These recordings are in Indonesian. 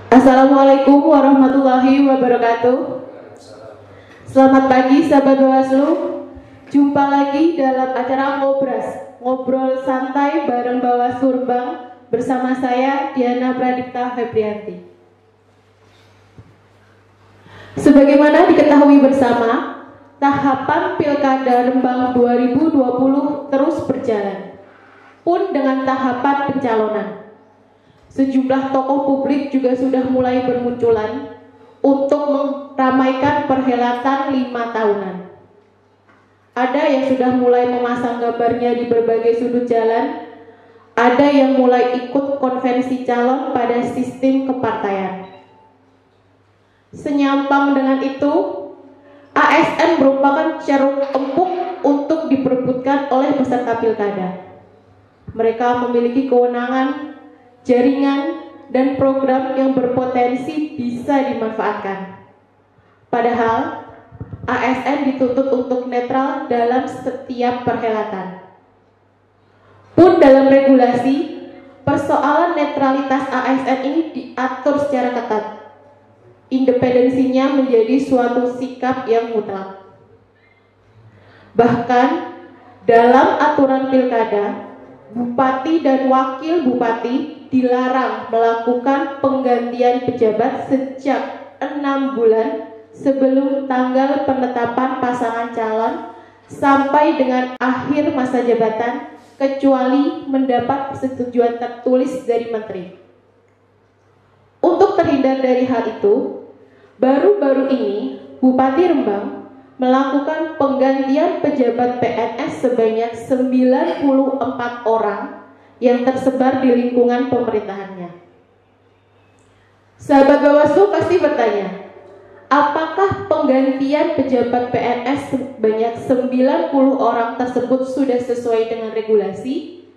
Assalamualaikum warahmatullahi wabarakatuh. Selamat pagi sahabat Bawaslu. Jumpa lagi dalam acara Ngobrol Santai bareng Bawaslu Rembang bersama saya Diana Pradipta Febrianti. Sebagaimana diketahui bersama, tahapan Pilkada Rembang 2020 terus berjalan, pun dengan tahapan pencalonan. Sejumlah tokoh publik juga sudah mulai bermunculan untuk meramaikan perhelatan 5 tahunan. Ada yang sudah mulai memasang gambarnya di berbagai sudut jalan, ada yang mulai ikut konvensi calon pada sistem kepartaian. Senyampang dengan itu, ASN merupakan ceruk empuk untuk diperebutkan oleh peserta pilkada. Mereka memiliki kewenangan, jaringan, dan program yang berpotensi bisa dimanfaatkan. Padahal, ASN dituntut untuk netral dalam setiap perhelatan. Pun dalam regulasi, persoalan netralitas ASN ini diatur secara ketat. Independensinya menjadi suatu sikap yang mutlak. Bahkan, dalam aturan pilkada, Bupati dan Wakil Bupati dilarang melakukan penggantian pejabat sejak 6 bulan sebelum tanggal penetapan pasangan calon sampai dengan akhir masa jabatan, kecuali mendapat persetujuan tertulis dari menteri. Untuk terhindar dari hal itu, baru-baru ini Bupati Rembang melakukan penggantian pejabat PNS sebanyak 94 orang yang tersebar di lingkungan pemerintahannya. Sahabat Bawaslu pasti bertanya, apakah penggantian pejabat PNS sebanyak 90 orang tersebut sudah sesuai dengan regulasi,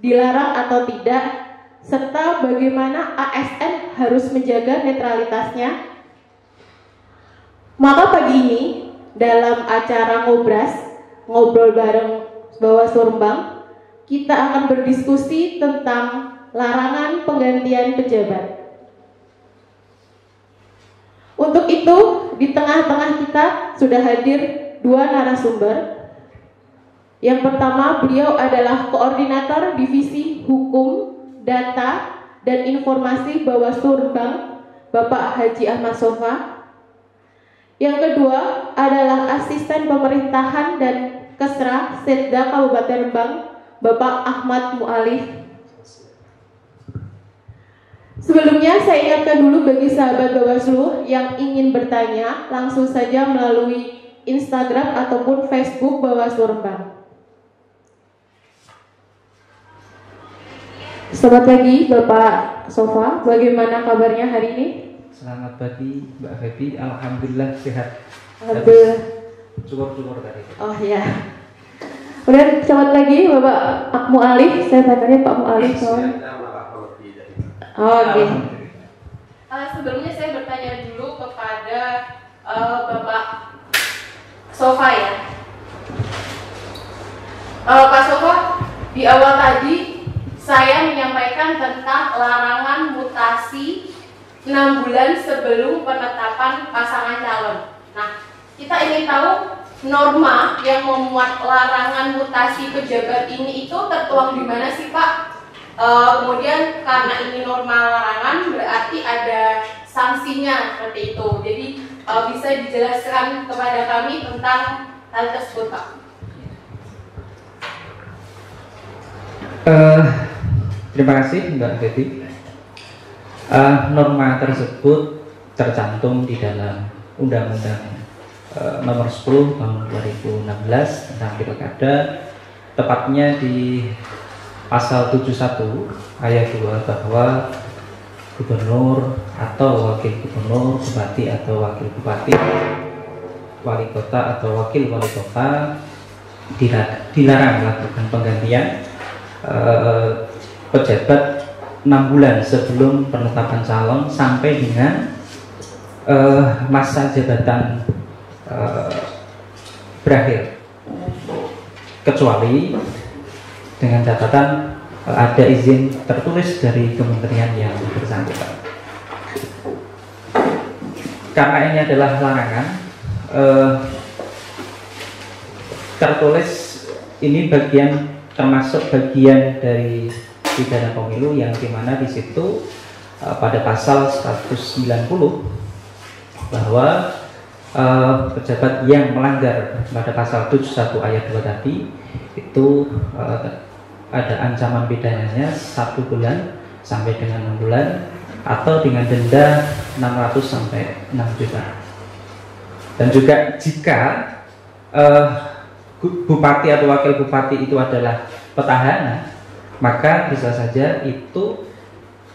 dilarang atau tidak, serta bagaimana ASN harus menjaga netralitasnya? Maka pagi ini, dalam acara Ngobrol bareng Bawaslu Rembang, kita akan berdiskusi tentang larangan penggantian pejabat. Untuk itu, di tengah-tengah kita sudah hadir 2 narasumber. Yang pertama, beliau adalah Koordinator Divisi Hukum, Data, dan Informasi Bawaslu Rembang, Bapak Haji Ahmad Sofa. Yang kedua adalah Asisten Pemerintahan dan Kesra Setda Kabupaten Rembang, Bapak Ahmad Mu'alif. Sebelumnya saya ingatkan dulu bagi sahabat Bawaslu yang ingin bertanya, langsung saja melalui Instagram ataupun Facebook Bawaslu Rembang. Selamat pagi Bapak Sofa, bagaimana kabarnya hari ini? Selamat pagi Mbak Febi, alhamdulillah sehat. Alhamdulillah. Cukur tadi. Oh ya. Kemudian selamat pagi Bapak Pak Mu'alif, saya panggilnya Pak Mu'alif. Oke. Sebelumnya saya bertanya dulu kepada Bapak Sofa ya. Pak Sofa, di awal tadi saya menyampaikan tentang larangan mutasi 6 bulan sebelum penetapan pasangan calon. Nah, kita ingin tahu norma yang memuat larangan mutasi pejabat ini itu tertuang di mana sih Pak? Kemudian karena ini norma larangan berarti ada sanksinya seperti itu. Jadi bisa dijelaskan kepada kami tentang hal tersebut Pak? Terima kasih Mbak Febi. Norma tersebut tercantum di dalam Undang-Undang Nomor 10 Tahun 2016 tentang Pilkada, tepatnya di Pasal 71 Ayat 2 bahwa Gubernur atau Wakil Gubernur, Bupati atau Wakil Bupati, Wali Kota atau Wakil Wali Kota dilarang melakukan penggantian pejabat 6 bulan sebelum penetapan calon sampai dengan masa jabatan berakhir, kecuali dengan catatan ada izin tertulis dari kementerian yang bersangkutan. karena ini adalah larangan, tertulis ini termasuk bagian dari pidana pemilu yang dimana di situ pada pasal 190 bahwa pejabat yang melanggar pada pasal 71 ayat 2 tadi itu ada ancaman pidananya 1 bulan sampai dengan 6 bulan atau dengan denda 600 sampai 6 juta. Dan juga jika bupati atau wakil bupati itu adalah petahana, maka bisa saja itu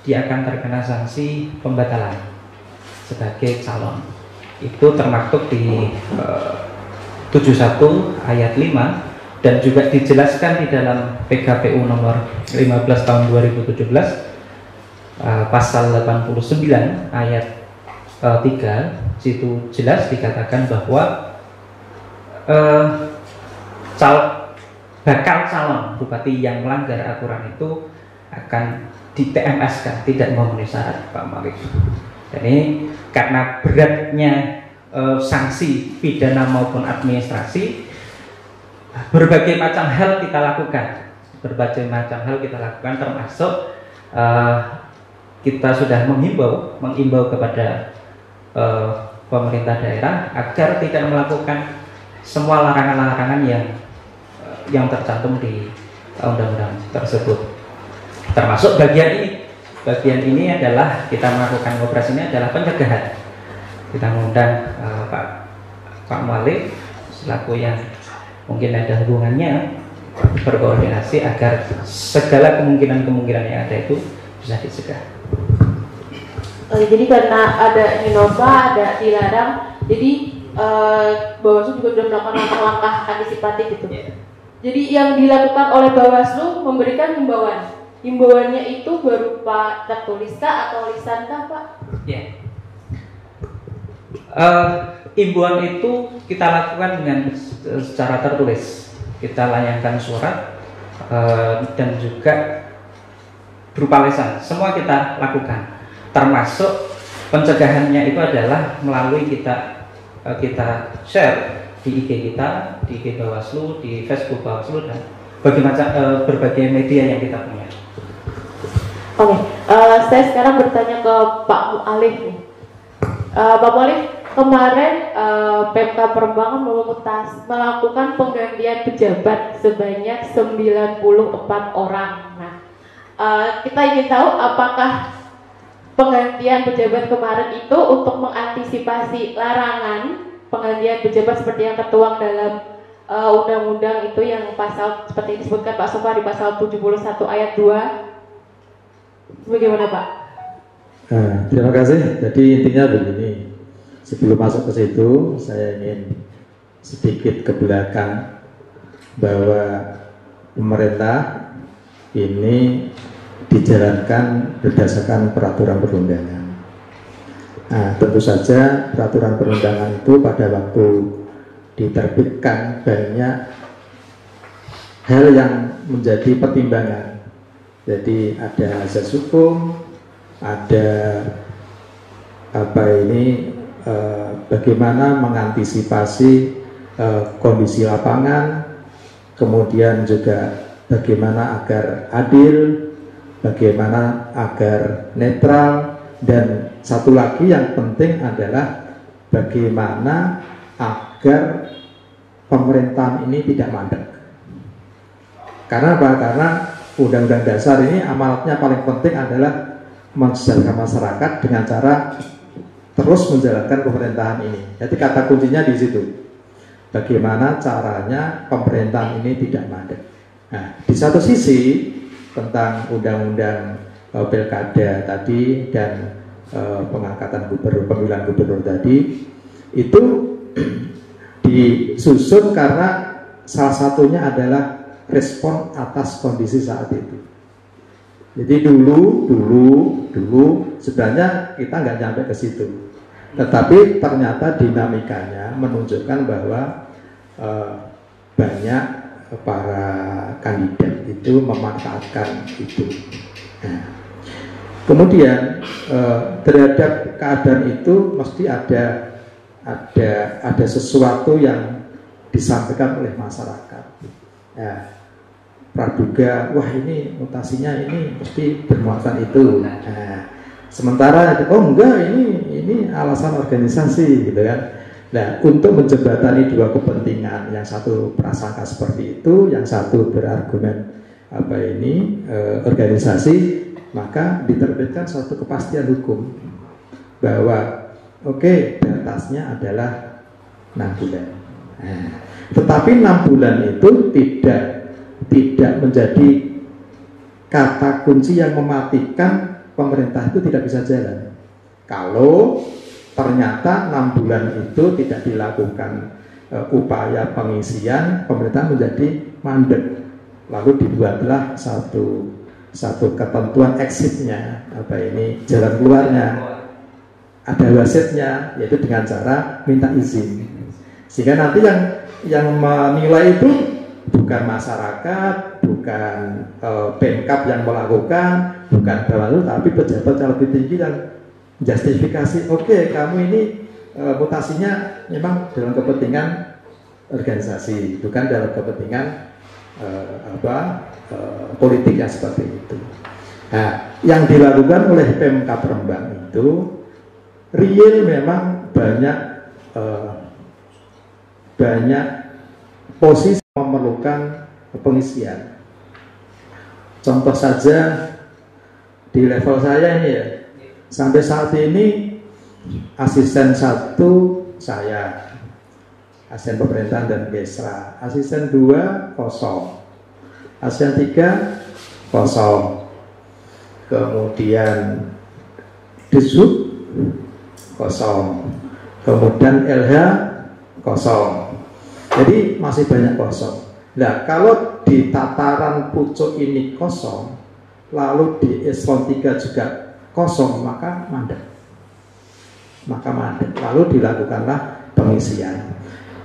dia akan terkena sanksi pembatalan sebagai calon. Itu termaktub di 71 ayat 5 dan juga dijelaskan di dalam PKPU nomor 15 tahun 2017 pasal 89 ayat 3. Situ jelas dikatakan bahwa bakal calon bupati yang melanggar aturan itu akan di TMS-kan, tidak memenuhi syarat, Pak Malik. Jadi karena beratnya sanksi pidana maupun administrasi, berbagai macam hal kita lakukan, termasuk kita sudah mengimbau kepada pemerintah daerah agar tidak melakukan semua larangan-larangan yang tercantum di undang-undang tersebut. Termasuk bagian ini adalah kita melakukan operasi ini adalah pencegahan. Kita mengundang Pak Malik selaku yang mungkin ada hubungannya berkoordinasi agar segala kemungkinan yang ada itu bisa dicegah. Jadi karena ada Innova, ada dilarang, jadi Bawaslu juga sudah melakukan langkah-langkah antisipatif gitu. Jadi yang dilakukan oleh Bawaslu memberikan himbauan. Himbauannya itu berupa tertuliskah atau lisankah, Pak? Ya. Himbauan itu kita lakukan dengan secara tertulis. Kita layangkan surat dan juga berupa lisan. Semua kita lakukan. Termasuk pencegahannya itu adalah melalui kita share di IG kita, di IG Bawaslu, di Facebook Bawaslu dan berbagai media yang kita punya. Oke, saya sekarang bertanya ke Pak Mu'alif. Pak Mu'alif, kemarin Pemkab Perembangan melakukan penggantian pejabat sebanyak 94 orang. Nah, kita ingin tahu apakah penggantian pejabat kemarin itu untuk mengantisipasi larangan penggantian pejabat seperti yang tertuang dalam undang-undang itu yang pasal seperti yang disebutkan Pak Sofa di pasal 71 ayat 2. Bagaimana Pak? Terima kasih. Jadi intinya begini, sebelum masuk ke situ saya ingin sedikit ke belakang bahwa pemerintah ini dijalankan berdasarkan peraturan perundangan. Nah, tentu saja peraturan perundangan itu pada waktu diterbitkan banyak hal yang menjadi pertimbangan. Jadi ada asas hukum, ada bagaimana mengantisipasi kondisi lapangan, kemudian juga bagaimana agar adil, bagaimana agar netral, dan satu lagi yang penting adalah bagaimana agar pemerintahan ini tidak mandek. Karena apa? Karena Undang-Undang Dasar ini amanatnya paling penting adalah mensejahterakan masyarakat dengan cara terus menjalankan pemerintahan ini. Jadi kata kuncinya di situ. Bagaimana caranya pemerintahan ini tidak mandek. Nah, di satu sisi tentang undang-undang pilkada tadi dan pengangkatan pemilihan gubernur tadi itu disusun karena salah satunya adalah respon atas kondisi saat itu. Jadi dulu sebenarnya kita nggak nyampe ke situ, tetapi ternyata dinamikanya menunjukkan bahwa banyak para kandidat itu memanfaatkan itu. Nah, Kemudian terhadap keadaan itu mesti ada sesuatu yang disampaikan oleh masyarakat. Ya, praduga, wah ini mutasinya ini mesti bermuatan itu. Nah, sementara oh enggak, ini alasan organisasi gitu kan. Nah, untuk menjembatani dua kepentingan, yang satu prasangka seperti itu, yang satu berargumen organisasi, maka diterbitkan suatu kepastian hukum bahwa oke, batasnya adalah 6 bulan. Nah, tetapi 6 bulan itu tidak menjadi kata kunci yang mematikan pemerintah itu tidak bisa jalan. Kalau ternyata 6 bulan itu tidak dilakukan upaya pengisian, pemerintah menjadi mandek. Lalu dibuatlah satu ketentuan exitnya, jalan keluarnya, ada wasitnya, yaitu dengan cara minta izin. Sehingga nanti yang menilai itu bukan masyarakat, bukan Pemkab yang melakukan, bukan Bawaslu, tapi pejabat yang lebih tinggi yang justifikasi. Oke, kamu ini mutasinya memang dalam kepentingan organisasi, bukan dalam kepentingan politik yang seperti itu. Nah, yang dilakukan oleh Pemkab Rembang itu real memang banyak posisi memerlukan pengisian. Contoh saja di level saya ini ya, sampai saat ini asisten 1 saya, asisten pemerintahan dan Gesra, asisten 2 kosong, asisten 3 kosong, kemudian Disub kosong, kemudian LH kosong, jadi masih banyak kosong. Nah, kalau di tataran pucuk ini kosong, lalu di eselon 3 juga kosong, maka mandek. Lalu dilakukanlah pengisian.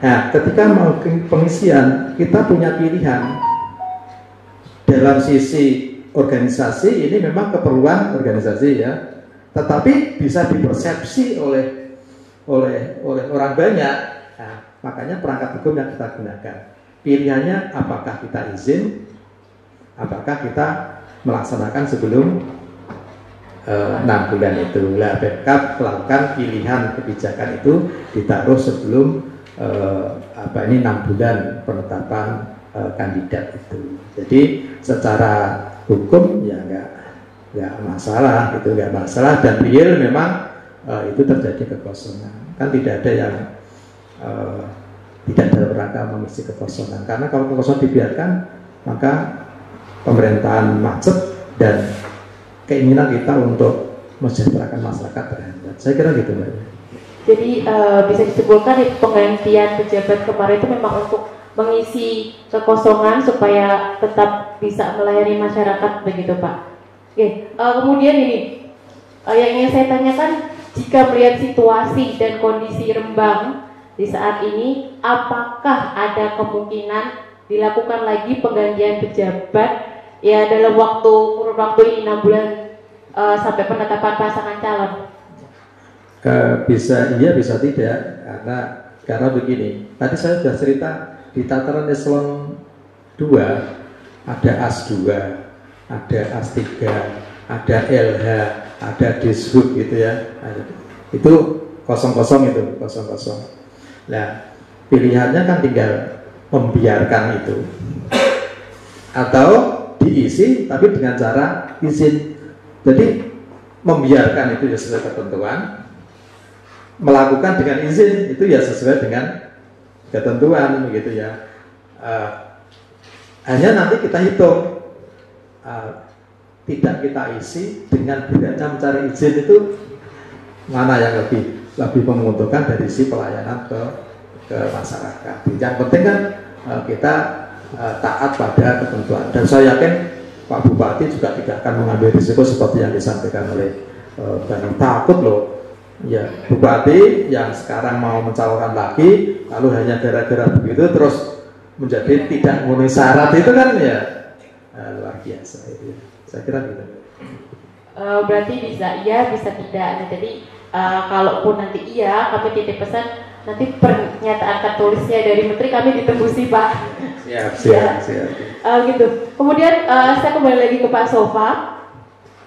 Nah, ketika mau pengisian, kita punya pilihan. Dalam sisi organisasi ini memang keperluan organisasi ya, tetapi bisa dipersepsi oleh orang banyak. Nah, makanya perangkat hukum yang kita gunakan. Pilihannya apakah kita izin, apakah kita melaksanakan sebelum 6 bulan itu. Lah, Pemkab melakukan pilihan kebijakan itu ditaruh sebelum 6 bulan penetapan kandidat itu. Jadi secara hukum ya nggak masalah, itu nggak masalah, dan real memang itu terjadi kekosongan. Kan tidak ada yang tidak dalam rangka mengisi kekosongan, karena kalau kekosongan dibiarkan maka pemerintahan macet dan keinginan kita untuk mensejahterakan masyarakat terhambat. Saya kira gitu Mbak. Jadi bisa disimpulkan penggantian pejabat kemarin itu memang untuk mengisi kekosongan supaya tetap bisa melayani masyarakat, begitu Pak. Oke, kemudian ini yang ingin saya tanyakan, jika melihat situasi dan kondisi Rembang di saat ini, apakah ada kemungkinan dilakukan lagi penggantian pejabat ya dalam kurun waktu ini 6 bulan sampai penetapan pasangan calon? Bisa iya, bisa tidak, karena begini. Tadi saya sudah cerita di tataran eselon 2 ada AS2, ada AS3, ada LH, ada Dishub gitu ya. Itu kosong-kosong itu, kosong-kosong. Nah, pilihannya kan tinggal membiarkan itu atau diisi tapi dengan cara izin. Jadi membiarkan itu ya sesuai ketentuan, melakukan dengan izin itu ya sesuai dengan ketentuan begitu ya. Hanya nanti kita hitung tidak kita isi dengan bedanya mencari izin itu mana yang lebih menguntungkan dari sisi pelayanan ke masyarakat. Yang penting kan kita taat pada ketentuan, dan saya yakin Pak Bupati juga tidak akan mengambil risiko seperti yang disampaikan oleh Bani. Takut loh ya, Bupati yang sekarang mau mencalonkan lagi lalu hanya gara-gara begitu terus menjadi tidak memenuhi syarat, itu kan ya luar biasa itu. Saya kira gitu. berarti bisa iya, bisa tidak. Nah, jadi kalaupun nanti iya, kami titip pesan nanti pernyataan tertulisnya dari Menteri kami ditembusi, Pak. Siap. Gitu. Kemudian saya kembali lagi ke Pak Sofa.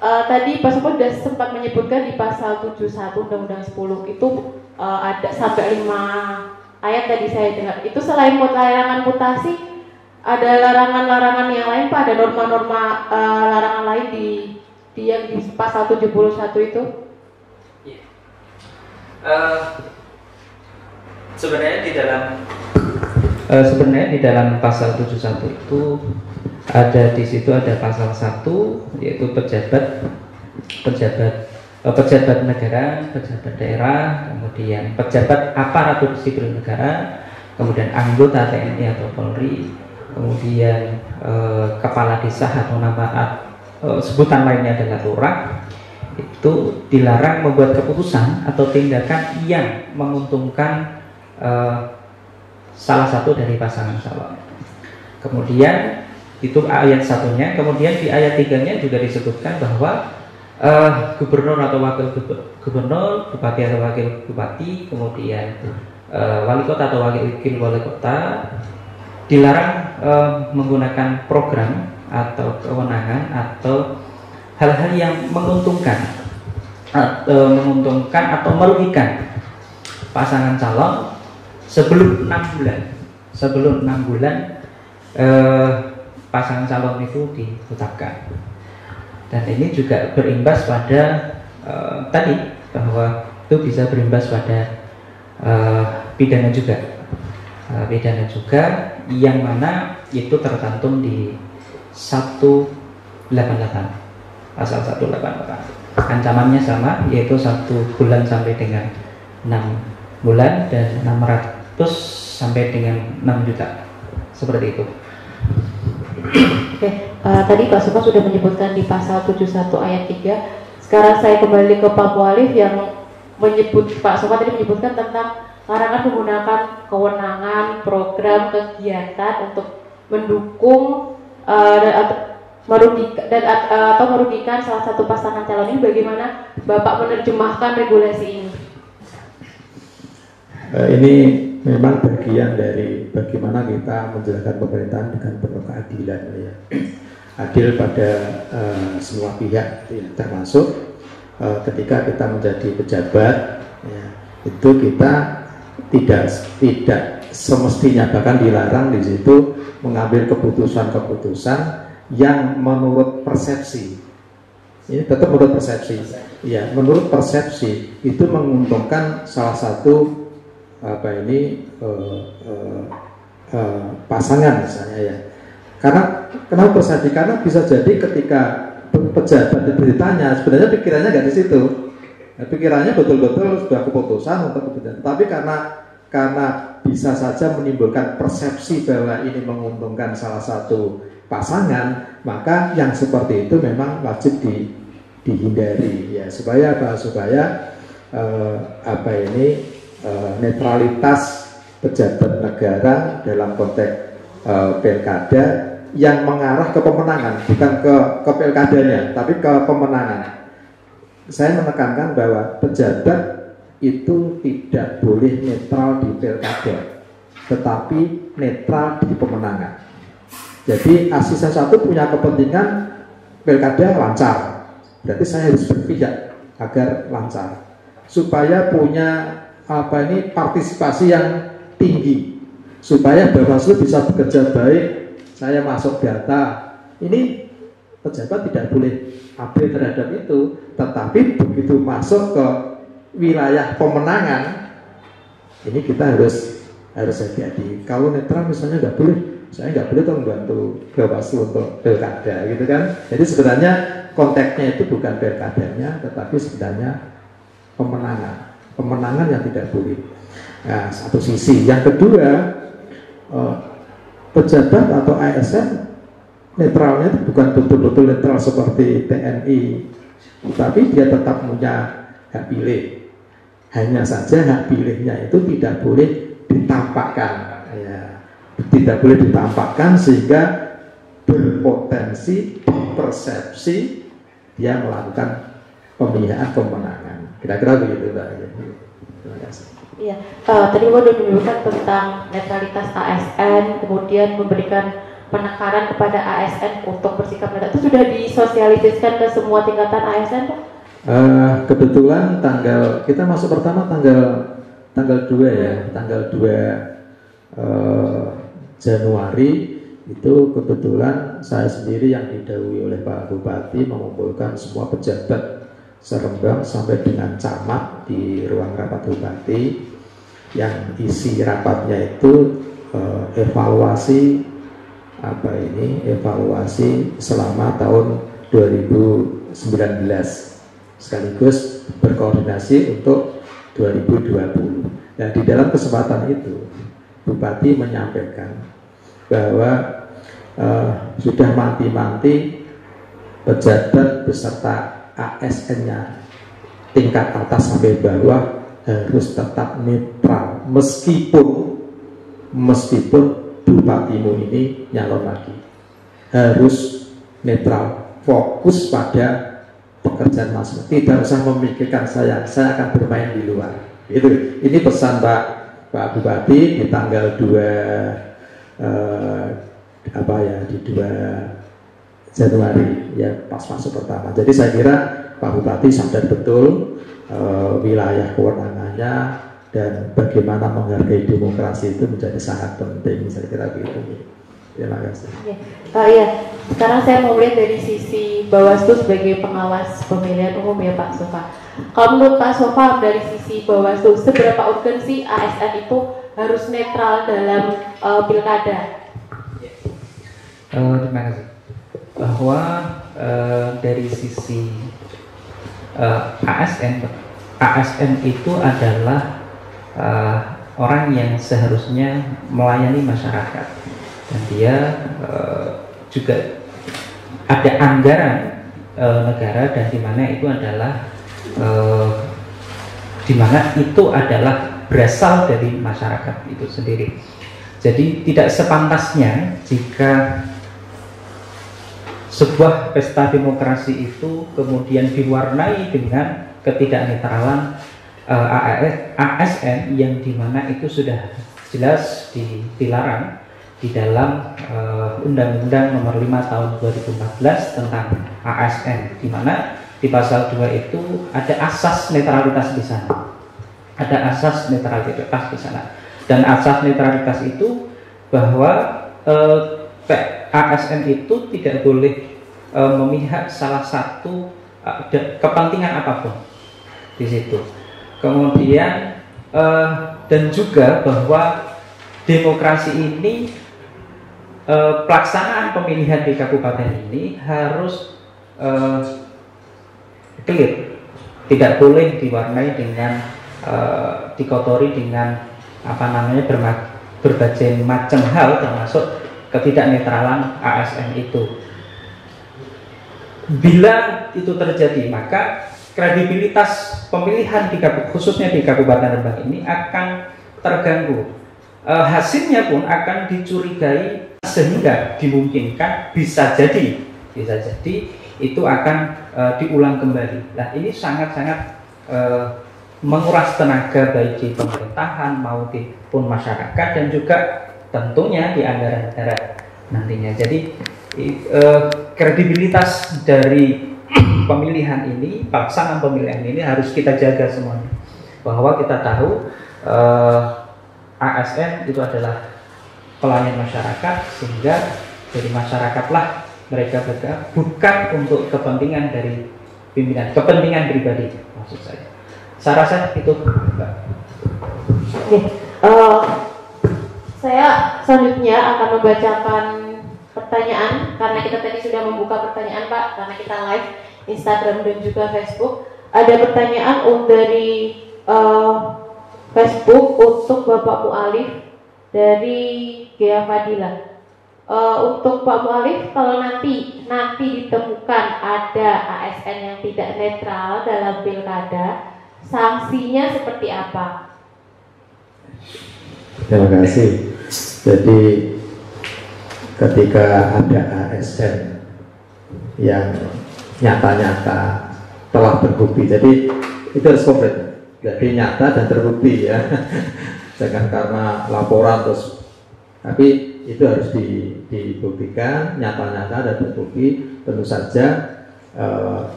Tadi Pak Sofa sudah sempat menyebutkan di pasal 71 Undang-Undang 10 itu ada sampai 5 ayat tadi saya dengar. Itu selain larangan mutasi, ada larangan-larangan yang lain, Pak? Ada norma-norma larangan lain di yang di pasal 71 itu? Sebenarnya di dalam pasal 71 itu di situ ada pasal 1 yaitu pejabat negara, pejabat daerah, kemudian pejabat aparatur sipil negara, kemudian anggota TNI atau Polri, kemudian kepala desa atau nama sebutan lainnya adalah lurah. Itu dilarang membuat keputusan atau tindakan yang menguntungkan salah satu dari pasangan calon. Kemudian itu ayat 1-nya, kemudian di ayat 3-nya juga disebutkan bahwa gubernur atau wakil gubernur, bupati atau wakil bupati, kemudian wali kota atau wakil wali kota dilarang menggunakan program atau kewenangan atau hal-hal yang menguntungkan atau merugikan pasangan calon sebelum 6 bulan. Sebelum 6 bulan pasangan calon itu ditetapkan. Dan ini juga berimbas pada tadi bahwa itu bisa berimbas pada pidana juga. Pidana juga yang mana itu tercantum di 188. Pasal 188. Ancamannya sama, yaitu 1 bulan sampai dengan 6 bulan dan 600 sampai dengan 6 juta. Seperti itu. Oke, tadi Pak Sofa sudah menyebutkan di pasal 71 ayat 3. Sekarang saya kembali ke Pak Mualif yang Pak Sofa tadi menyebutkan tentang larangan menggunakan kewenangan, program, kegiatan untuk mendukung merugikan salah satu pasangan calon ini. Bagaimana Bapak menerjemahkan regulasi ini? Ini memang bagian dari bagaimana kita menjalankan pemerintahan dengan penuh keadilan, ya. Adil pada semua pihak, ya. Termasuk ketika kita menjadi pejabat, ya, itu kita tidak semestinya, bahkan dilarang di situ mengambil keputusan-keputusan yang menurut persepsi. Ini tetap menurut persepsi. Ya, menurut persepsi itu menguntungkan salah satu pasangan misalnya, ya. Karena kenapa persepsi? Karena bisa jadi ketika pejabat ditanya, sebenarnya pikirannya nggak di situ. Pikirannya betul-betul sudah keputusan untuk keputusan. Tapi karena bisa saja menimbulkan persepsi bahwa ini menguntungkan salah satu pasangan, maka yang seperti itu memang wajib dihindari, ya, supaya netralitas pejabat negara dalam konteks pilkada yang mengarah ke pemenangan, bukan ke pilkadanya, tapi ke pemenangan. Saya menekankan bahwa pejabat itu tidak boleh netral di pilkada, tetapi netral di pemenangan. Jadi asisten satu punya kepentingan pilkada lancar, berarti saya harus berpihak agar lancar, supaya punya partisipasi yang tinggi, supaya Bawaslu bisa bekerja baik. Saya masuk data, ini pejabat tidak boleh abai terhadap itu. Tetapi begitu masuk ke wilayah pemenangan, ini kita harus hati-hati. Kalau netral misalnya nggak boleh, saya nggak boleh tuh membantu Bawaslu untuk pilkada, gitu kan. Jadi sebenarnya konteksnya itu bukan pilkadanya, tetapi sebenarnya pemenangan yang tidak boleh. Nah, satu sisi. Yang kedua, pejabat atau ASN netralnya itu bukan betul-betul netral seperti TNI, tapi dia tetap punya hak pilih. Hanya saja hak pilihnya itu tidak boleh ditampakkan, ya. Tidak boleh ditampakkan sehingga berpotensi persepsi dia melakukan pemilihan pemenangan. Kira-kira begitu Mbak. Terima kasih. Iya, tadi Bapak sudah menyebutkan tentang netralitas ASN, kemudian memberikan penekanan kepada ASN untuk bersikap netral. Itu sudah disosialisasikan ke semua tingkatan ASN, Pak? Kebetulan kita masuk pertama tanggal 2 ya, tanggal 2 Januari itu kebetulan saya sendiri yang didahului oleh Pak Bupati mengumpulkan semua pejabat Serembang sampai dengan camat di ruang rapat bupati, yang isi rapatnya itu evaluasi selama tahun 2019 sekaligus berkoordinasi untuk 2020. Dan di dalam kesempatan itu Bupati menyampaikan bahwa sudah manti-manti pejabat beserta ASN-nya tingkat atas sampai bawah harus tetap netral meskipun bupatimu ini nyalon lagi, harus netral, fokus pada pekerjaan masing, tidak usah memikirkan saya akan bermain di luar. Ini pesan Pak Bupati di tanggal 2 Januari ya, pas masuk pertama. Jadi saya kira Pak Bupati sadar betul wilayah kewenangannya dan bagaimana menghargai demokrasi itu menjadi sangat penting. Saya kira begitu. Terima kasih. Ya. Sekarang saya mau lihat dari sisi Bawaslu sebagai pengawas pemilihan umum ya Pak Sofa. Kalau menurut Pak Sofa dari sisi Bawaslu, seberapa urgensi ASN itu harus netral dalam pilkada? Terima kasih. Bahwa dari sisi ASN itu adalah orang yang seharusnya melayani masyarakat, dan dia juga ada anggaran negara, dan di mana itu adalah berasal dari masyarakat itu sendiri. Jadi tidak sepantasnya jika sebuah pesta demokrasi itu kemudian diwarnai dengan ketidaknetralan ASN, yang dimana itu sudah jelas dilarang di dalam Undang-Undang Nomor 5 Tahun 2014 tentang ASN, di mana di pasal 2 itu ada asas netralitas di sana. Ada asas netralitas di sana. Dan asas netralitas itu bahwa ASN itu tidak boleh memihak salah satu kepentingan apapun di situ. Kemudian dan juga bahwa demokrasi ini, pelaksanaan pemilihan di kabupaten ini harus clear, tidak boleh diwarnai dengan dikotori dengan berbagai macam hal, termasuk ketidaknetralan ASN itu. Bila itu terjadi, maka kredibilitas pemilihan khususnya di Kabupaten Rembang ini akan terganggu. Hasilnya pun akan dicurigai, sehingga dimungkinkan bisa jadi itu akan diulang kembali. Nah, ini sangat-sangat menguras tenaga baik di pemerintahan maupun masyarakat, dan juga tentunya di anggaran negara nantinya. Jadi kredibilitas dari pemilihan ini, pelaksanaan pemilihan ini harus kita jaga semuanya. Bahwa kita tahu ASN itu adalah pelayan masyarakat, sehingga dari masyarakatlah mereka bergerak, bukan untuk kepentingan dari pimpinan, kepentingan pribadi maksud saya. Saya rasa itu, Mbak. Saya selanjutnya akan membacakan pertanyaan, karena kita tadi sudah membuka pertanyaan Pak, karena kita live Instagram dan juga Facebook. Ada pertanyaan dari Facebook untuk Bapak Mu'alif dari Gea Fadila. Untuk Pak Mu'alif, kalau nanti ditemukan ada ASN yang tidak netral dalam pilkada, sanksinya seperti apa? Terima kasih. Jadi ketika ada ASN yang nyata-nyata telah terbukti. Jadi itu harus komplit. Jadi nyata dan terbukti ya. Jangan karena laporan terus, tapi itu harus dibuktikan nyata-nyata dan terbukti. Tentu saja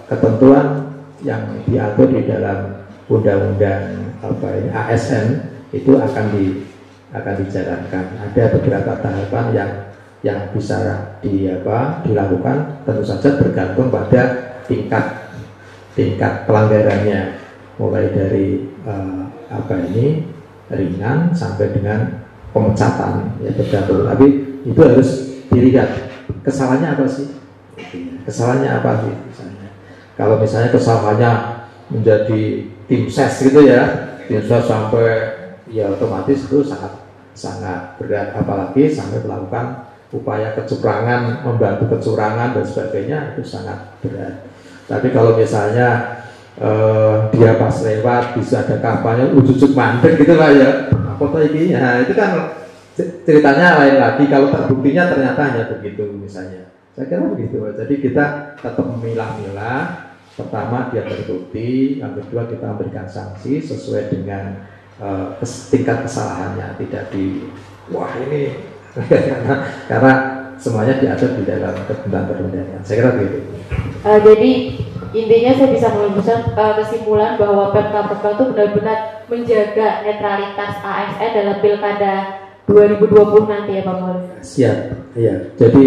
ketentuan yang diatur di dalam undang-undang ASN itu akan dijalankan. Ada beberapa tahapan yang bisa dilakukan, tentu saja bergantung pada tingkat pelanggarannya, mulai dari ringan sampai dengan pemecatan ya, tergantung. Tapi itu harus dilihat kesalahannya apa sih, misalnya. Kalau misalnya kesalahannya menjadi tim ses gitu ya, tim ses sampai ya otomatis itu sangat berat, apalagi sampai melakukan upaya kecurangan, membantu kecurangan dan sebagainya, itu sangat berat. Tapi kalau misalnya dia pas lewat bisa ada kampanye ujuk-ujuk mandek gitu lah ya, foto ini, nah itu kan ceritanya lain lagi. Kalau terbuktinya ternyata hanya begitu misalnya, saya kira begitu. Jadi kita tetap memilah-milah. Pertama dia terbukti, yang kedua kita memberikan sanksi sesuai dengan tingkat kesalahannya, tidak wah ini karena semuanya diatur di dalam ketentuan perundang-undangan. Saya kira begitu. Jadi intinya saya bisa mengumpulkan kesimpulan bahwa Pemkab Rembang itu benar-benar menjaga netralitas ASN dalam Pilkada 2020 nanti ya Pak Maulid. Siap, iya. Jadi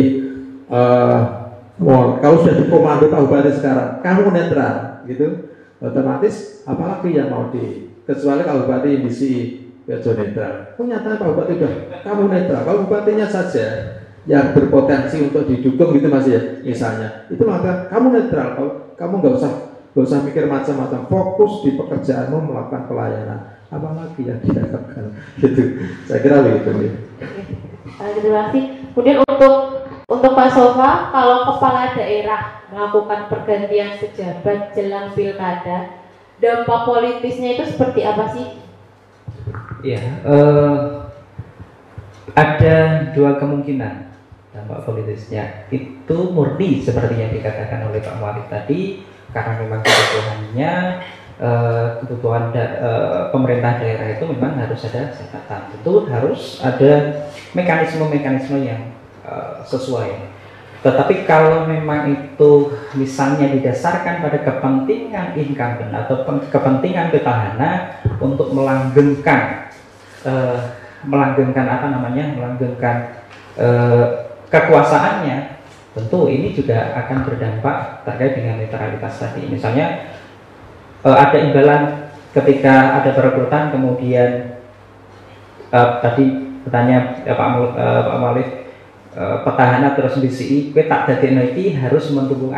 kalau sudah di komando kabupaten sekarang, kamu netral, gitu, otomatis apalagi yang mau kecuali kabupaten yang diisi netral. Ternyata kabupaten udah kamu netral, kalau bupatinya saja yang berpotensi untuk didukung gitu Mas ya, misalnya, itu maka kamu netral, kamu nggak usah mikir macam-macam, fokus di pekerjaanmu melakukan pelayanan, apalagi yang dilakukan, gitu. Saya kira begitu nih. Terima kasih. Kemudian untuk Pak Sofa, kalau kepala daerah melakukan pergantian pejabat jelang pilkada, dampak politisnya itu seperti apa sih? Ya, ada dua kemungkinan dampak politisnya. Itu murni seperti yang dikatakan oleh Pak Mualif tadi, karena memang kebutuhan pemerintah daerah itu memang harus ada catatan, itu harus ada mekanisme-mekanisme yang sesuai. Tetapi kalau memang itu misalnya didasarkan pada kepentingan incumbent atau kepentingan petahana untuk melanggengkan kekuasaannya, tentu ini juga akan berdampak terkait dengan netralitas tadi. Misalnya ada imbalan ketika ada perekrutan, kemudian tadi bertanya Pak Maulid, petahana terus bisi, gue tak dadekno iki harus mendukung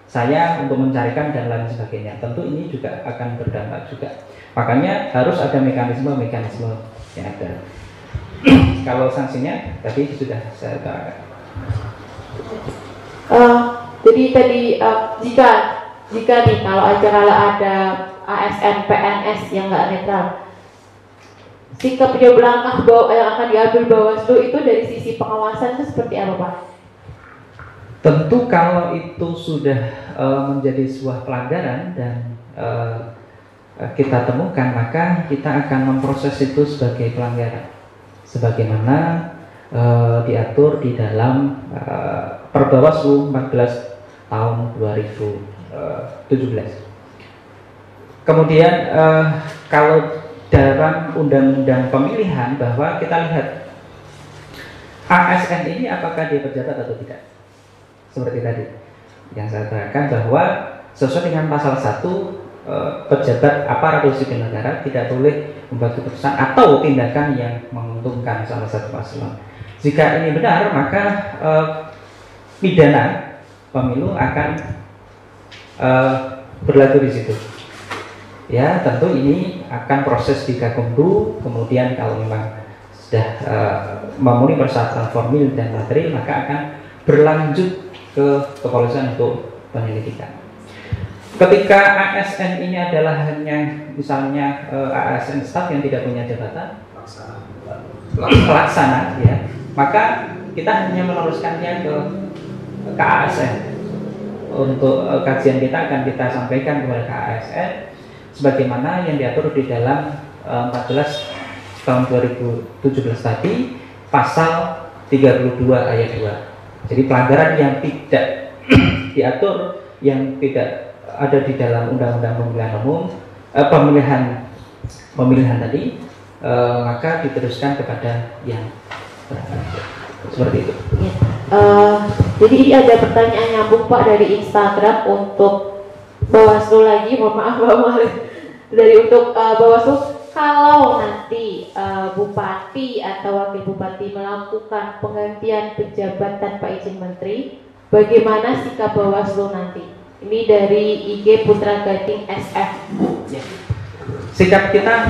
saya untuk mencarikan dan lain sebagainya. Tentu ini juga akan berdampak juga. Makanya harus ada mekanisme yang ada. Kalau sanksinya tadi sudah saya terangkan. Jadi tadi jika nih kalau ada ASN PNS yang nggak netral, sikap langkah yang akan diambil Bawaslu itu dari sisi pengawasan itu seperti apa Pak? Tentu kalau itu sudah menjadi sebuah pelanggaran dan kita temukan, maka kita akan memproses itu sebagai pelanggaran, sebagaimana diatur di dalam Perbawaslu 14 tahun 2017. Kemudian kalau dalam undang-undang pemilihan, bahwa kita lihat ASN ini apakah dia pejabat atau tidak. Seperti tadi yang saya katakan, bahwa sesuai dengan pasal 1, pejabat aparatur sipil negara tidak boleh membuat keputusan atau tindakan yang menguntungkan salah satu paslon. Jika ini benar, maka pidana pemilu akan berlaku di situ. Ya, tentu ini akan proses di Gakumdu. Kemudian kalau memang sudah memenuhi persyaratan formil dan material, maka akan berlanjut ke kepolisian untuk penyelidikan. Ketika ASN ini adalah hanya misalnya ASN staf yang tidak punya jabatan pelaksana, ya, maka kita hanya meneruskannya ke ASN. kajian kita akan kita sampaikan kepada KASN sebagaimana yang diatur di dalam 14 tahun 2017 tadi pasal 32 ayat 2. Jadi pelanggaran yang tidak diatur, yang tidak ada di dalam Undang-Undang Pemilihan Umum, pemilihan tadi, maka diteruskan kepada yang seperti itu. Jadi ini ada pertanyaan nyambung Pak dari Instagram untuk Bawaslu lagi, mohon maaf Pak Mualif. Dari untuk Bawaslu, kalau nanti bupati atau wakil bupati melakukan penggantian pejabat tanpa izin menteri, bagaimana sikap Bawaslu nanti? Ini dari IG Putra Gading SF. Sikap kita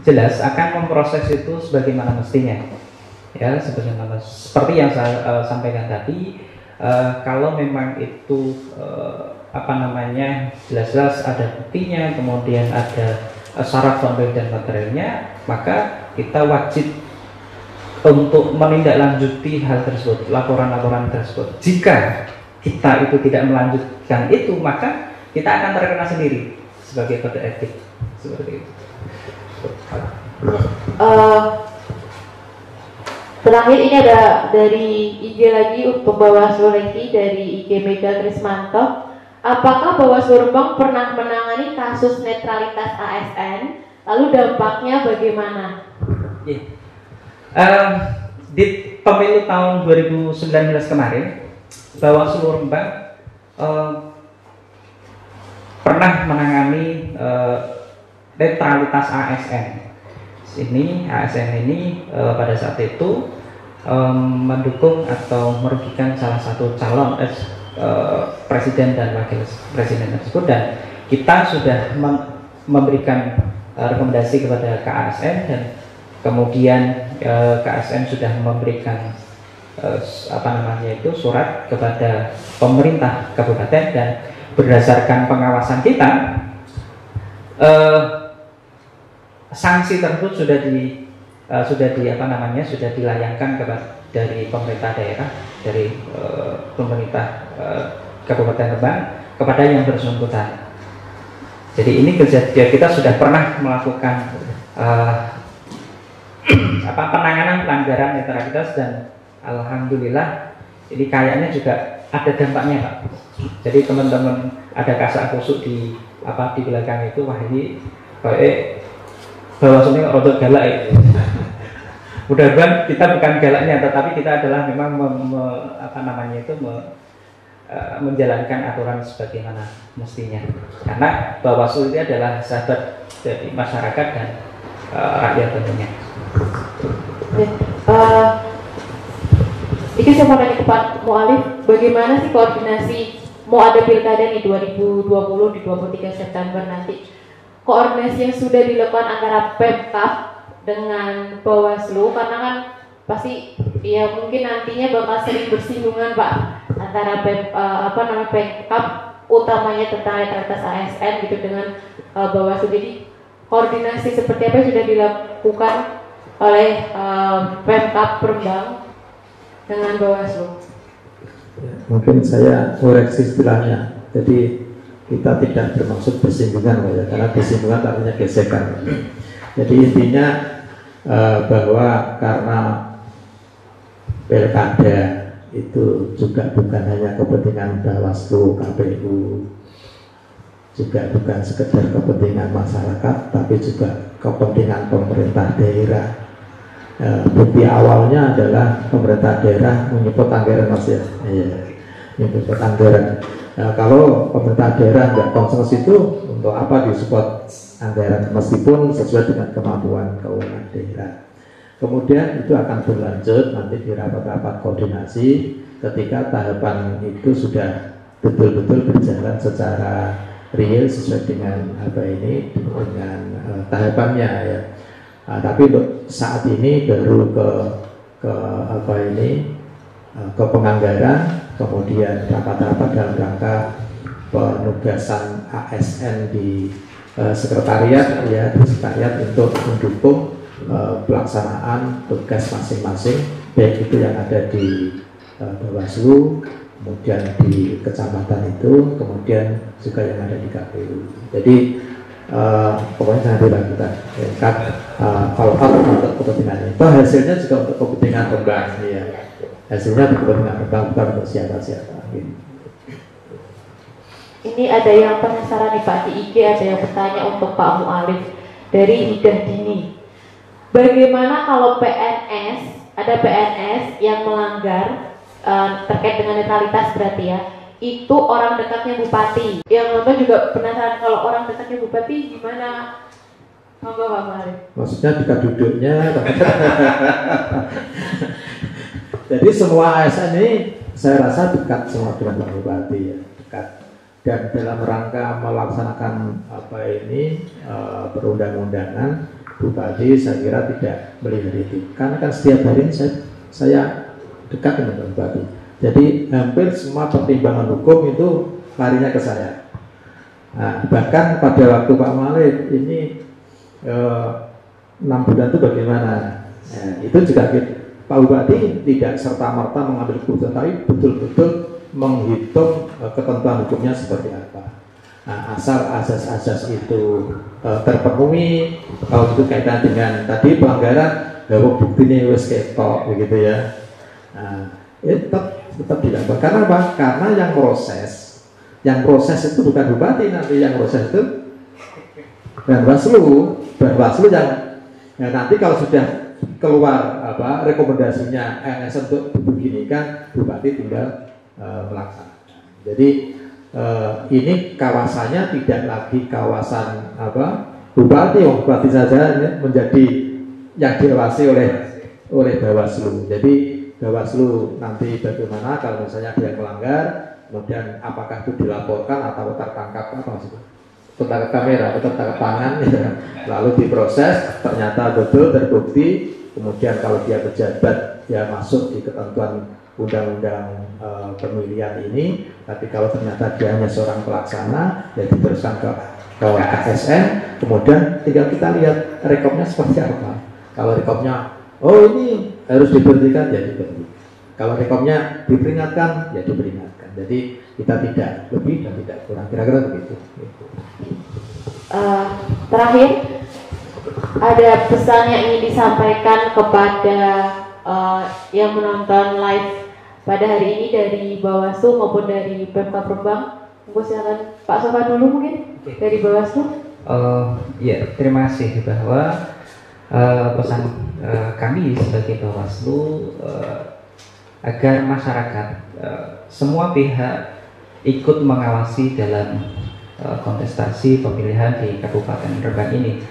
jelas akan memproses itu sebagaimana mestinya. Ya, seperti yang saya sampaikan tadi, kalau memang itu jelas-jelas ada buktinya, kemudian ada syarat formil dan materialnya, maka kita wajib untuk menindaklanjuti hal tersebut, laporan-laporan tersebut. Jika kita itu tidak melanjutkan itu, maka kita akan terkena sendiri sebagai kode etik seperti itu. Terakhir ini ada dari IG lagi untuk Bawaslu lagi dari IG Mega Krismanto. Apakah Bawaslu Rembang pernah menangani kasus netralitas ASN? Lalu dampaknya bagaimana? Di pemilu tahun 2019 kemarin, Bawaslu Rembang pernah menangani netralitas ASN. ASN ini pada saat itu mendukung atau merugikan salah satu calon presiden dan wakil presiden tersebut, dan kita sudah memberikan rekomendasi kepada KASN, dan kemudian KASN sudah memberikan surat kepada pemerintah kabupaten, dan berdasarkan pengawasan kita sanksi tersebut sudah dilayangkan dari pemerintah daerah, dari pemerintah Kabupaten Rembang kepada yang bersangkutan. Jadi ini kejadian, kita sudah pernah melakukan penanganan pelanggaran netralitas, dan alhamdulillah ini kayaknya juga ada dampaknya Pak. Jadi teman-teman ada kasak kusuk di belakang itu, wah ini Bawaslu rodok galak itu. Mudah-mudahan kita bukan galaknya, tetapi kita adalah memang menjalankan aturan sebagaimana mestinya. Karena Bawaslu itu adalah sahabat dari masyarakat dan rakyat tentunya. Ini saya mau tanya ke Pak Mualif, bagaimana sih koordinasi mau ada pilkada di 2020 di 23 September nanti? Koordinasi yang sudah dilakukan antara Pemkab dengan Bawaslu, karena kan pasti ya mungkin nantinya bakal sering bersinggungan Pak antara Pemkab utamanya tentang netralitas ASN gitu dengan Bawaslu. Jadi koordinasi seperti apa yang sudah dilakukan oleh Pemkab Rembang dengan Bawaslu? Mungkin saya koreksi istilahnya. Jadi kita tidak bermaksud bersinggungan ya, karena bersinggungan artinya gesekan. Jadi intinya bahwa karena pilkada itu juga bukan hanya kepentingan Bawaslu, KPU, juga bukan sekedar kepentingan masyarakat, tapi juga kepentingan pemerintah daerah. Bukti awalnya adalah pemerintah daerah menyebut anggaran Mas ya, menyebut anggaran. Kalau pemerintah daerah nggak concern situ, untuk apa disupport anggaran meskipun sesuai dengan kemampuan keuangan daerah. Kemudian itu akan berlanjut nanti di rapat-rapat koordinasi ketika tahapan itu sudah betul-betul berjalan secara real sesuai dengan dengan tahapannya ya. Tapi untuk saat ini baru ke penganggaran, kemudian rapat-rapat dalam rangka penugasan ASN di sekretariat ya, di sekretariat untuk mendukung pelaksanaan tugas masing-masing, baik itu yang ada di Bawaslu kemudian di kecamatan itu, kemudian juga yang ada di KPU. Jadi pokoknya jangan diragukan, kan follow up untuk kepentingan itu, hasilnya juga untuk kepentingan Rembang, ya. Hasilnya untuk kepentingan Rembang, bukan untuk siapa-siapa. Gitu. Ini ada yang penasaran nih Pak, di IG ada yang bertanya untuk Pak Mu'alif dari Hidah Dini. Bagaimana kalau PNS, ada PNS yang melanggar terkait dengan netralitas berarti ya, itu orang dekatnya bupati. Yang nonton juga penasaran kalau orang dekatnya bupati gimana? Monggo Pak Mu'alif. Maksudnya dekat duduknya. Jadi semua ASN ini saya rasa dekat semua dengan Pak Bupati ya, dekat. Dan dalam rangka melaksanakan apa ini perundang-undangan, Bupati saya kira tidak melihat itu. Karena kan setiap hari saya dekat dengan Pak Bupati. Jadi hampir semua pertimbangan hukum itu larinya ke saya. Nah, bahkan pada waktu Pak Mu'alif ini 6 bulan itu bagaimana? Nah, itu juga Pak Bupati tidak serta-merta mengambil keputusan, tapi betul-betul menghitung ketentuan hukumnya seperti apa. Nah, asal asas-asas itu terpenuhi, kalau itu kaitan dengan tadi pelanggaran, bahwa buktinya wis ketok begitu ya. Nah, tetap dilakukan. Karena apa? Karena yang proses itu bukan Bupati, nanti yang proses itu Bawaslu yang nanti kalau sudah keluar rekomendasinya ASN untuk beginikan, Bupati tinggal melaksanakan. Jadi ini kawasannya tidak lagi kawasan Bupati, Bupati saja menjadi yang diawasi oleh Bawaslu. Jadi Bawaslu nanti bagaimana kalau misalnya dia melanggar, kemudian apakah itu dilaporkan atau tertangkap tertangkap kamera atau tertangkap tangan, lalu diproses, ternyata betul terbukti, kemudian kalau dia pejabat dia masuk di ketentuan undang-undang pemilihan ini, tapi kalau ternyata dia hanya seorang pelaksana, ya diteruskan ke ASN, kemudian tinggal kita lihat rekomnya seperti apa. Kalau rekomnya, oh ini harus diberhentikan, ya diberhentikan. Kalau rekomnya diperingatkan, ya diperingatkan. Jadi kita tidak lebih dan tidak kurang, kira-kira begitu. Terakhir, ada pesan yang ingin disampaikan kepada yang menonton live pada hari ini dari Bawaslu maupun dari Pemkab Rembang. Monggo silakan Pak Sofan dulu mungkin dari Bawaslu. Ya, terima kasih bahwa pesan kami sebagai Bawaslu agar masyarakat semua pihak ikut mengawasi dalam kontestasi pemilihan di Kabupaten Rembang ini.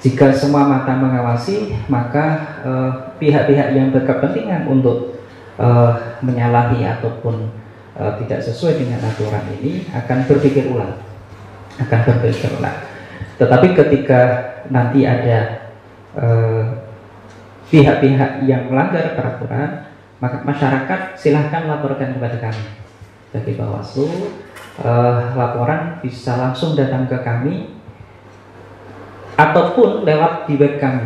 Jika semua mata mengawasi, maka pihak-pihak yang berkepentingan untuk menyalahi ataupun tidak sesuai dengan aturan ini akan berpikir ulang. Tetapi ketika nanti ada pihak-pihak yang melanggar peraturan, maka masyarakat silahkan laporkan kepada kami. Bagi Bawaslu, laporan bisa langsung datang ke kami ataupun lewat di web kami.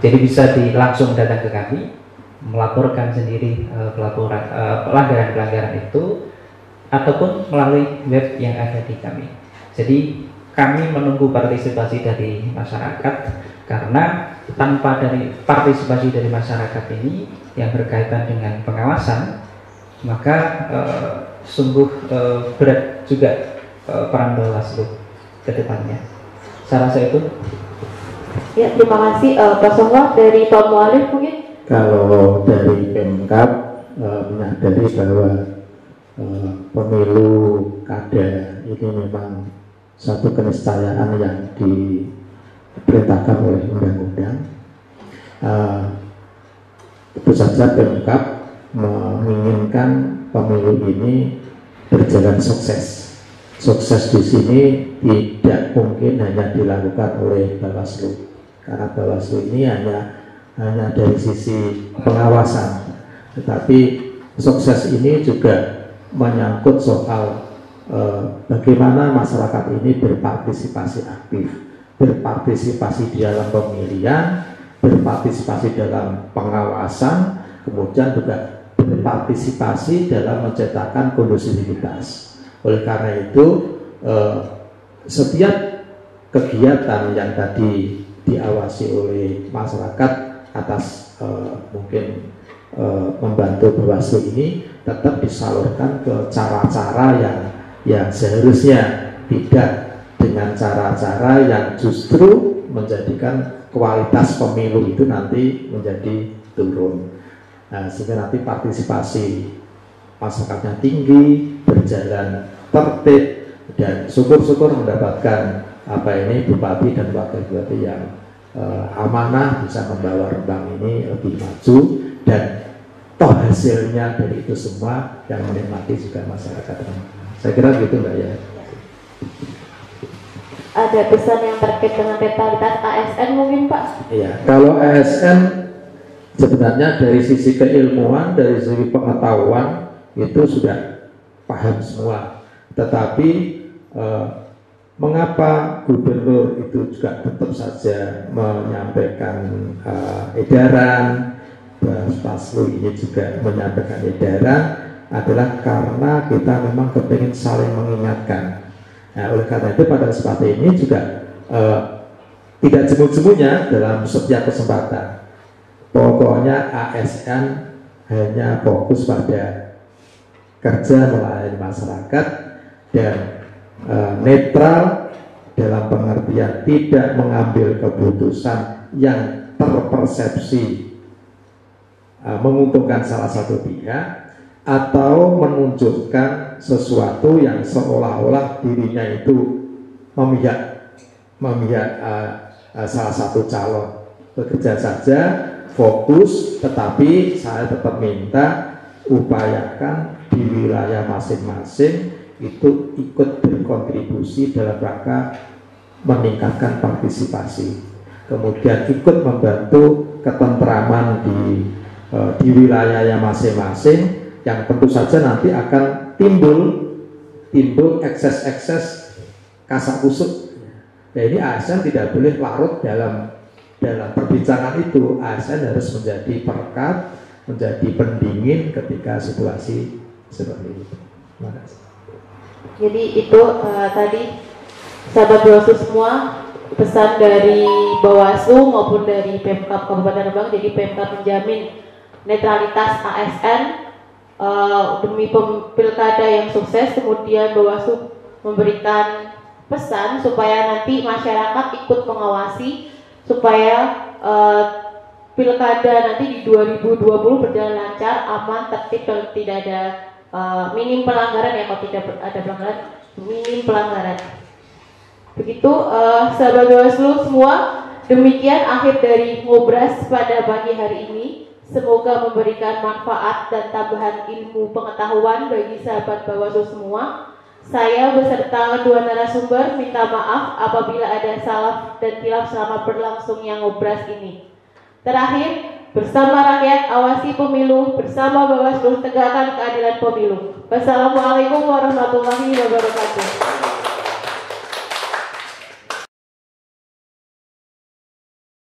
Jadi bisa langsung datang ke kami, melaporkan sendiri pelanggaran-pelanggaran itu, ataupun melalui web yang ada di kami. Jadi kami menunggu partisipasi dari masyarakat, karena tanpa dari partisipasi dari masyarakat ini yang berkaitan dengan pengawasan, maka sungguh berat juga peran Bawaslu ke depannya. Saya rasa itu. Ya, terima kasih Pak Sofwan. Dari Pak Mu'alif mungkin. Kalau dari Pemkab menyadari bahwa pemilu kada ini memang satu keniscayaan yang diperintahkan oleh undang-undang. Tentu saja Pemkab menginginkan pemilu ini berjalan sukses. Sukses di sini tidak mungkin hanya dilakukan oleh Bawaslu, karena Bawaslu ini hanya dari sisi pengawasan, tetapi sukses ini juga menyangkut soal bagaimana masyarakat ini berpartisipasi aktif, berpartisipasi di dalam pemilihan, berpartisipasi dalam pengawasan, kemudian juga berpartisipasi dalam menciptakan kondusivitas. Oleh karena itu setiap kegiatan yang tadi diawasi oleh masyarakat atas mungkin membantu Bawaslu ini tetap disalurkan ke cara-cara yang seharusnya, tidak dengan cara-cara yang justru menjadikan kualitas pemilu itu nanti menjadi turun. Nah, sehingga nanti partisipasi masyarakatnya tinggi, berjalan tertib, dan syukur-syukur mendapatkan bupati dan wakil bupati yang amanah, bisa membawa Rembang ini lebih maju, dan toh hasilnya dari itu semua yang menikmati juga masyarakat Rembang. Saya kira gitu Mbak ya. Ada pesan yang terkait dengan netralitas ASN mungkin Pak? Iya, kalau ASN sebenarnya dari sisi keilmuan, dari sisi pengetahuan itu sudah paham semua. Tetapi mengapa gubernur itu juga tetap saja menyampaikan edaran, Bawaslu ini juga menyampaikan edaran, adalah karena kita memang kepingin saling mengingatkan. Nah, oleh karena itu pada kesempatan ini juga tidak jemu-jemunya dalam setiap kesempatan. Pokoknya ASN hanya fokus pada kerja melayani masyarakat dan netral dalam pengertian tidak mengambil keputusan yang terpersepsi menguntungkan salah satu pihak atau menunjukkan sesuatu yang seolah-olah dirinya itu memihak salah satu calon. Bekerja saja, fokus, tetapi saya tetap minta upayakan di wilayah masing-masing itu ikut berkontribusi dalam rangka meningkatkan partisipasi, kemudian ikut membantu ketentraman di wilayahnya masing-masing, yang tentu saja nanti akan timbul ekses-ekses kasak kusuk. Nah, ini ASN tidak boleh larut dalam perbincangan itu. ASN harus menjadi perekat, menjadi pendingin ketika situasi seperti itu. Terima kasih. Jadi itu tadi sahabat Bawaslu semua, pesan dari Bawaslu maupun dari Pemkab Kabupaten Rembang. Jadi Pemkab menjamin netralitas ASN demi pilkada yang sukses. Kemudian Bawaslu memberikan pesan supaya nanti masyarakat ikut mengawasi supaya pilkada nanti di 2020 berjalan lancar, aman, tertib, dan tidak ada minim pelanggaran ya. Kalau tidak ada pelanggaran, minim pelanggaran. Begitu sahabat Bawaslu semua, demikian akhir dari Ngobras pada pagi hari ini. Semoga memberikan manfaat dan tambahan ilmu pengetahuan bagi sahabat Bawaslu semua. Saya beserta kedua narasumber minta maaf apabila ada salah dan khilaf selama berlangsungnya Ngobras ini. Terakhir, bersama rakyat awasi pemilu, bersama Bawaslu tegakkan keadilan pemilu. Wassalamualaikum warahmatullahi wabarakatuh.